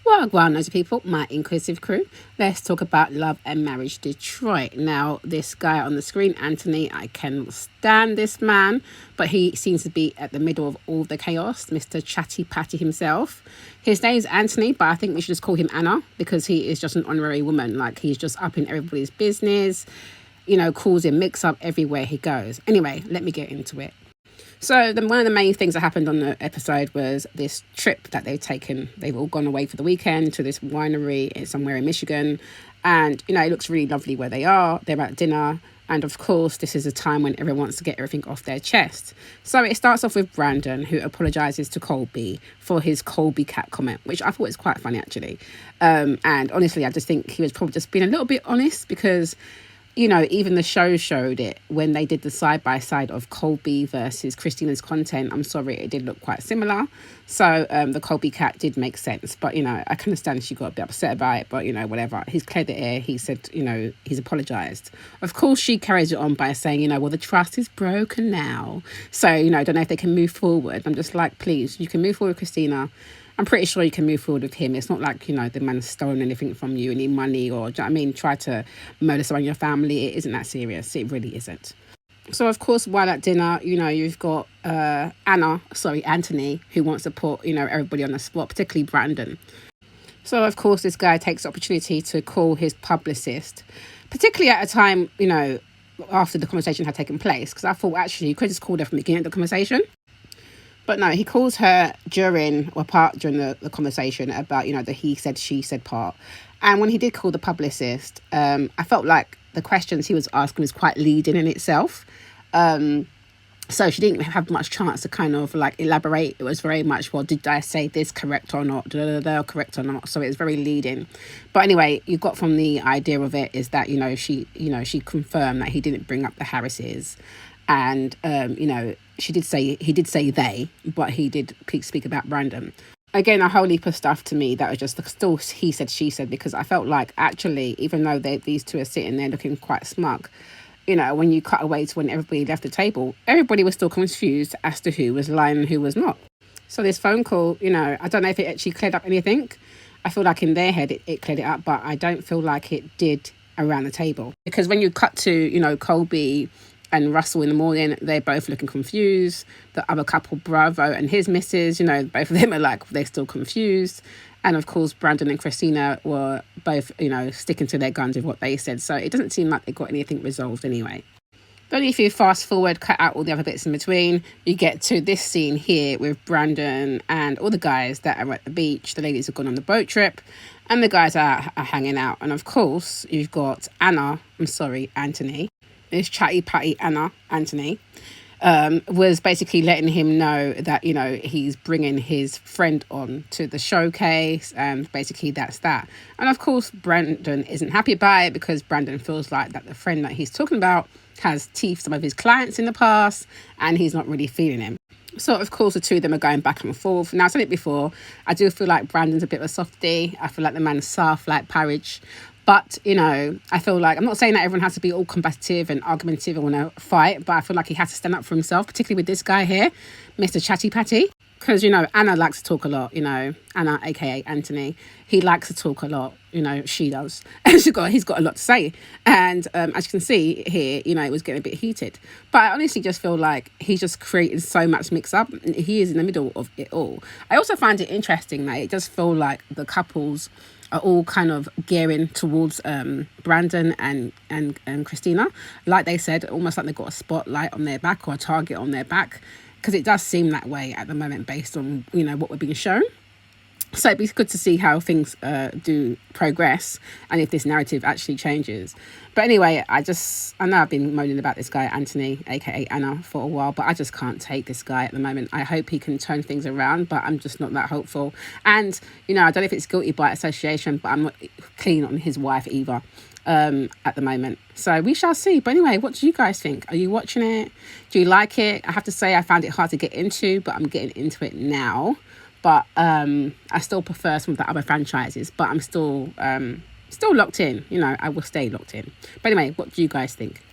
Well, nosy people, my inclusive crew. Let's talk about Love and Marriage Detroit. Now, this guy on the screen, Anthony, I cannot stand this man, but he seems to be at the middle of all the chaos, Mr. Chatty Patty himself. His name's Anthony, but I think we should just call him Anna because he is just an honorary woman. Like, he's just up in everybody's business, causing mix up everywhere he goes. Anyway, let me get into it. So one of the main things that happened on the episode was this trip that they've taken. They've all gone away for the weekend to this winery somewhere in Michigan. And, it looks really lovely where they are. They're at dinner. And of course, this is a time when everyone wants to get everything off their chest. So it starts off with Brandon, who apologises to Colby for his Colby cat comment, which I thought was quite funny, actually. And honestly, I just think he was probably just being a little bit honest because even the show showed it when they did the side-by-side of Colby versus Christina's content. I'm sorry, it did look quite similar. So the Colby cat did make sense. But, I can understand she got a bit upset about it. But, whatever. He's cleared the air. He said, he's apologised. Of course, she carries it on by saying, well, the trust is broken now. So, I don't know if they can move forward. I'm just like, please, you can move forward, Christina. I'm pretty sure you can move forward with him. It's not like, the man's stolen anything from you, any money or, try to murder someone in your family. It isn't that serious. It really isn't. So, of course, while at dinner, you've got Anthony, who wants to put, everybody on the spot, particularly Brandon. So, of course, this guy takes the opportunity to call his publicist, particularly at a time, after the conversation had taken place, because I thought, actually, you could just call her from the beginning of the conversation. But no, he calls her during the conversation about, the he said, she said part. And when he did call the publicist, I felt like the questions he was asking was quite leading in itself. So she didn't have much chance to kind of like elaborate. It was very much, well, did I say this correct or not? Correct or not? So it was very leading. But anyway, you got from the idea of it is that, she confirmed that he didn't bring up the Harrises. And, he did say they, but he did speak about Brandon. Again, a whole heap of stuff to me that was just still he said, she said, because I felt like actually, even though these two are sitting there looking quite smug, when you cut away to when everybody left the table, everybody was still confused as to who was lying and who was not. So this phone call, I don't know if it actually cleared up anything. I feel like in their head it cleared it up, but I don't feel like it did around the table. Because when you cut to, Colby and Russell in the morning, they're both looking confused. The other couple, Bravo and his missus, both of them are like, they're still confused. And of course, Brandon and Christina were both, sticking to their guns with what they said. So it doesn't seem like they got anything resolved anyway. But if you fast forward, cut out all the other bits in between, you get to this scene here with Brandon and all the guys that are at the beach. The ladies have gone on the boat trip and the guys are hanging out. And of course, you've got Anthony. This chatty patty Anthony, was basically letting him know that, he's bringing his friend on to the showcase, and basically that's that. And of course, Brandon isn't happy about it because Brandon feels like that the friend that he's talking about has teethed some of his clients in the past and he's not really feeling him. So, of course, the two of them are going back and forth. Now, I've said it before, I do feel like Brandon's a bit of a softie. I feel like the man's soft like porridge. But, I feel like, I'm not saying that everyone has to be all combative and argumentative and want to fight, but I feel like he has to stand up for himself, particularly with this guy here, Mr. Chatty Patty. Because, Anna likes to talk a lot, Anna, a.k.a. Anthony. He likes to talk a lot, she does. And he's got a lot to say. And as you can see here, it was getting a bit heated. But I honestly just feel like he's just created so much mix-up. He is in the middle of it all. I also find it interesting that it does feel like the couples are all kind of gearing towards Brandon and Christina. Like they said, almost like they've got a spotlight on their back or a target on their back. Because it does seem that way at the moment based on, what we're being shown. So it'd be good to see how things do progress and if this narrative actually changes. But anyway, I know I've been moaning about this guy, Anthony, aka Anna, for a while, but I just can't take this guy at the moment. I hope he can turn things around, but I'm just not that hopeful. And, I don't know if it's guilty by association, but I'm not keen on his wife either at the moment. So we shall see. But anyway, what do you guys think? Are you watching it? Do you like it? I have to say I found it hard to get into, but I'm getting into it now. But I still prefer some of the other franchises, but I'm still locked in. I will stay locked in. But anyway, what do you guys think?